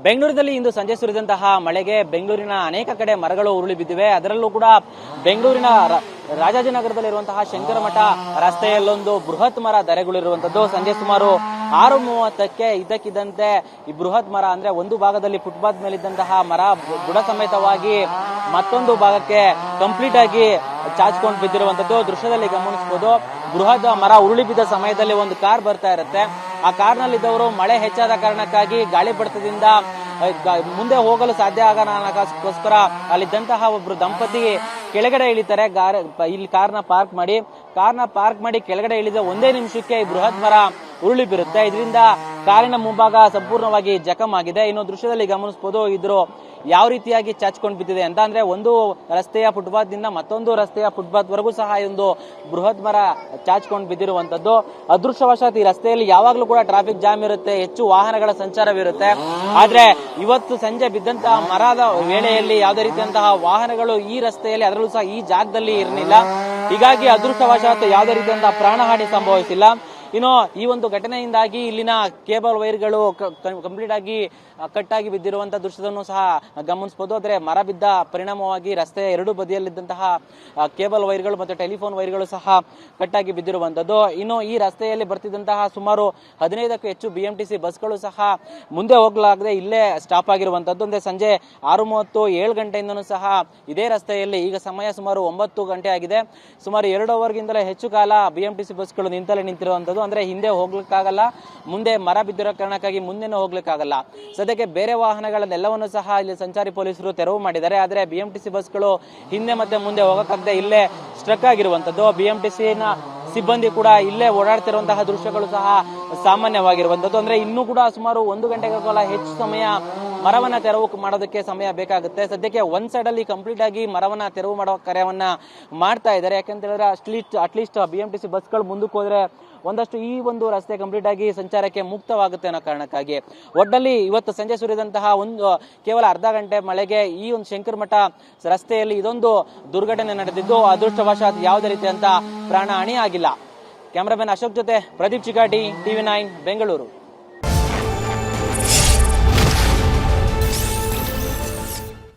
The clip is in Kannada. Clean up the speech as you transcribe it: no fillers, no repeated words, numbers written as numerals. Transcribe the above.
ಬೆಂಗಳೂರಿನಲ್ಲಿ ಇಂದು ಸಂಜೆ ಸುರಿದಂತಹ ಮಳೆಗೆ ಬೆಂಗಳೂರಿನ ಅನೇಕ ಕಡೆ ಮರಗಳು ಉರುಳಿ ಬಿದ್ದಿವೆ. ಅದರಲ್ಲೂ ಕೂಡ ಬೆಂಗಳೂರಿನ ರಾಜಾಜಿನಗರದಲ್ಲಿರುವಂತಹ ಶಂಕರಮಠ ರಸ್ತೆಯಲ್ಲೊಂದು ಬೃಹತ್ ಮರ ಧರೆಗುಳಿರುವಂತದ್ದು. ಸಂಜೆ ಸುಮಾರು 6:30ಕ್ಕೆ ಇದ್ದಕ್ಕಿದ್ದಂತೆ ಈ ಬೃಹತ್ ಮರ ಅಂದ್ರೆ ಒಂದು ಭಾಗದಲ್ಲಿ ಫುಟ್ಪಾತ್ ಮೇಲಿದ್ದಂತಹ ಮರ ಬುಡ ಸಮೇತವಾಗಿ ಮತ್ತೊಂದು ಭಾಗಕ್ಕೆ ಕಂಪ್ಲೀಟ್ ಆಗಿ ಚಾಚ್ಕೊಂಡು ಬಿದ್ದಿರುವಂತದ್ದು ದೃಶ್ಯದಲ್ಲಿ ಗಮನಿಸಬಹುದು. ಬೃಹತ್ ಮರ ಉರುಳಿ ಬಿದ್ದ ಸಮಯದಲ್ಲಿ ಒಂದು ಕಾರ್ ಬರ್ತಾ ಇರುತ್ತೆ. ಆ ಕಾರ್ನಲ್ಲಿದ್ದವರು ಮಳೆ ಹೆಚ್ಚಾದ ಕಾರಣಕ್ಕಾಗಿ ಗಾಳಿ ಬಡಿತದಿಂದ ಮುಂದೆ ಹೋಗಲು ಸಾಧ್ಯ ಆಗಗೋಸ್ಕರ ಅಲ್ಲಿದ್ದಂತಹ ಒಬ್ರು ದಂಪತಿ ಕೆಳಗಡೆ ಇಳಿತಾರೆ. ಇಲ್ಲಿ ಕಾರ್ನ ಪಾರ್ಕ್ ಮಾಡಿ ಕೆಳಗಡೆ ಇಳಿದ ಒಂದೇ ನಿಮಿಷಕ್ಕೆ ಈ ಬೃಹತ್ ಮರ ಉರುಳಿ ಬೀರುತ್ತೆ. ಇದರಿಂದ ಕಾರಿನ ಮುಂಭಾಗ ಸಂಪೂರ್ಣವಾಗಿ ಜಖಂ ಆಗಿದೆ. ಇನ್ನು ದೃಶ್ಯದಲ್ಲಿ ಗಮನಿಸಬಹುದು ಇದ್ರು ಯಾವ ರೀತಿಯಾಗಿ ಚಾಚ್ಕೊಂಡು ಬಿದ್ದಿದೆ ಅಂತ. ಅಂದ್ರೆ ಒಂದು ರಸ್ತೆಯ ಫುಟ್ಪಾತ್ ದಿಂದ ಮತ್ತೊಂದು ರಸ್ತೆಯ ಫುಟ್ಪಾತ್ ವರೆಗೂ ಸಹ ಒಂದು ಬೃಹತ್ ಮರ ಚಾಚ್ಕೊಂಡು ಬಿದ್ದಿರುವಂತದ್ದು. ಅದೃಷ್ಟವಶಾತ್ ಈ ರಸ್ತೆಯಲ್ಲಿ ಯಾವಾಗ್ಲೂ ಕೂಡ ಟ್ರಾಫಿಕ್ ಜಾಮ್ ಇರುತ್ತೆ, ಹೆಚ್ಚು ವಾಹನಗಳ ಸಂಚಾರವಿರುತ್ತೆ. ಆದ್ರೆ ಇವತ್ತು ಸಂಜೆ ಬಿದ್ದಂತಹ ಮರದ ವೇಳೆಯಲ್ಲಿ ಯಾವುದೇ ರೀತಿಯಂತಹ ವಾಹನಗಳು ಈ ರಸ್ತೆಯಲ್ಲಿ ಅದರಲ್ಲೂ ಸಹ ಈ ಜಾಗದಲ್ಲಿ ಇರಲಿಲ್ಲ. ಹೀಗಾಗಿ ಅದೃಷ್ಟವಶಾತ್ ಯಾವುದೇ ರೀತಿಯಂತಹ ಪ್ರಾಣಹಾನಿ ಸಂಭವಿಸಿಲ್ಲ. ಇನ್ನು ಈ ಒಂದು ಘಟನೆಯಿಂದಾಗಿ ಇಲ್ಲಿನ ಕೇಬಲ್ ವೈರ್ಗಳು ಕಂಪ್ಲೀಟ್ ಆಗಿ ಕಟ್ ಆಗಿ ಬಿದ್ದಿರುವಂತಹ ದೃಶ್ಯವನ್ನು ಸಹ ಗಮನಿಸಬಹುದು. ಆದರೆ ಮರ ಬಿದ್ದ ಪರಿಣಾಮವಾಗಿ ರಸ್ತೆಯ ಎರಡು ಬದಿಯಲ್ಲಿದ್ದಂತಹ ಕೇಬಲ್ ವೈರ್ಗಳು ಮತ್ತು ಟೆಲಿಫೋನ್ ವೈರ್ಗಳು ಸಹ ಕಟ್ ಆಗಿ ಬಿದ್ದಿರುವಂತದ್ದು. ಇನ್ನು ಈ ರಸ್ತೆಯಲ್ಲಿ ಬರ್ತಿದ್ದಂತಹ ಸುಮಾರು 15ಕ್ಕೂ ಹೆಚ್ಚು BMTC ಬಸ್ಗಳು ಸಹ ಮುಂದೆ ಹೋಗಲಾಗದೆ ಇಲ್ಲೇ ಸ್ಟಾಪ್ ಆಗಿರುವಂತದ್ದು. ಅಂದ್ರೆ ಸಂಜೆ 6:30 7 ಗಂಟೆಯಿಂದನೂ ಸಹ ಇದೇ ರಸ್ತೆಯಲ್ಲಿ, ಈಗ ಸಮಯ ಸುಮಾರು 9 ಗಂಟೆ ಆಗಿದೆ, ಸುಮಾರು 2 ಅವರ್ಗಿಂತಲೇ ಹೆಚ್ಚು ಕಾಲ BMTC ಬಸ್ಗಳು ನಿಂತಲೇ ನಿಂತಿರುವಂತದ್ದು. ಅಂದ್ರೆ ಹಿಂದೆ ಹೋಗ್ಲಿಕ್ಕಾಗಲ್ಲ, ಮುಂದೆ ಮರ ಬಿದ್ದಿರೋ ಕಾರಣಕ್ಕಾಗಿ ಮುಂದೆನೂ ಹೋಗ್ಲಿಕ್ಕಾಗಲ್ಲ. ಸದ್ಯಕ್ಕೆ ಬೇರೆ ವಾಹನಗಳನ್ನೆಲ್ಲವನ್ನು ಸಹ ಇಲ್ಲಿ ಸಂಚಾರಿ ಪೊಲೀಸರು ತೆರವು ಮಾಡಿದ್ದಾರೆ. ಆದ್ರೆ BMTC ಬಸ್ಗಳು ಹಿಂದೆ ಮತ್ತೆ ಮುಂದೆ ಹೋಗಕ್ಕಾಗದೆ ಇಲ್ಲೇ ಸ್ಟ್ರಕ್ ಆಗಿರುವಂತದ್ದು. BMTC ನ ಸಿಬ್ಬಂದಿ ಕೂಡ ಇಲ್ಲೇ ಓಡಾಡ್ತಿರುವಂತಹ ದೃಶ್ಯಗಳು ಸಹ ಸಾಮಾನ್ಯವಾಗಿರುವಂತದ್ದು. ಅಂದ್ರೆ ಇನ್ನೂ ಕೂಡ ಸುಮಾರು 1 ಗಂಟೆಗಳ ಹೆಚ್ಚು ಸಮಯ ಮರವನ್ನ ತೆರವು ಮಾಡೋದಕ್ಕೆ ಸಮಯ ಬೇಕಾಗುತ್ತೆ. ಸದ್ಯಕ್ಕೆ ಒಂದ್ ಸೈಡ್ ಅಲ್ಲಿ ಕಂಪ್ಲೀಟ್ ಆಗಿ ಮರವನ್ನ ತೆರವು ಮಾಡುವ ಕಾರ್ಯವನ್ನ ಮಾಡ್ತಾ ಇದ್ದಾರೆ. ಯಾಕಂತ ಹೇಳಿದ್ರೆ ಅಟ್ಲೀಸ್ಟ್ BMTC ಬಸ್ಗಳು ಮುಂದಕ್ಕೆ ಹೋದ್ರೆ ಒಂದಷ್ಟು ಈ ಒಂದು ರಸ್ತೆ ಕಂಪ್ಲೀಟ್ ಆಗಿ ಸಂಚಾರಕ್ಕೆ ಮುಕ್ತವಾಗುತ್ತೆ ಅನ್ನೋ ಕಾರಣಕ್ಕಾಗಿ. ಒಟ್ಟಲ್ಲಿ ಇವತ್ತು ಸಂಜೆ ಸುರಿದಂತಹ ಕೇವಲ ಅರ್ಧ ಗಂಟೆ ಮಳೆಗೆ ಈ ಒಂದು ಶಂಕರಮಠ ರಸ್ತೆಯಲ್ಲಿ ಇದೊಂದು ದುರ್ಘಟನೆ ನಡೆದಿದ್ದು, ಅದೃಷ್ಟವಶಾತ್ ಯಾವುದೇ ರೀತಿಯಂತ ಪ್ರಾಣ ಹಾನಿ ಆಗಿಲ್ಲ. ಕ್ಯಾಮರಾಮನ್ ಅಶೋಕ್ ಜೊತೆ ಪ್ರದೀಪ್ ಚಿಕಾಟಿ, TV9 ಬೆಂಗಳೂರು.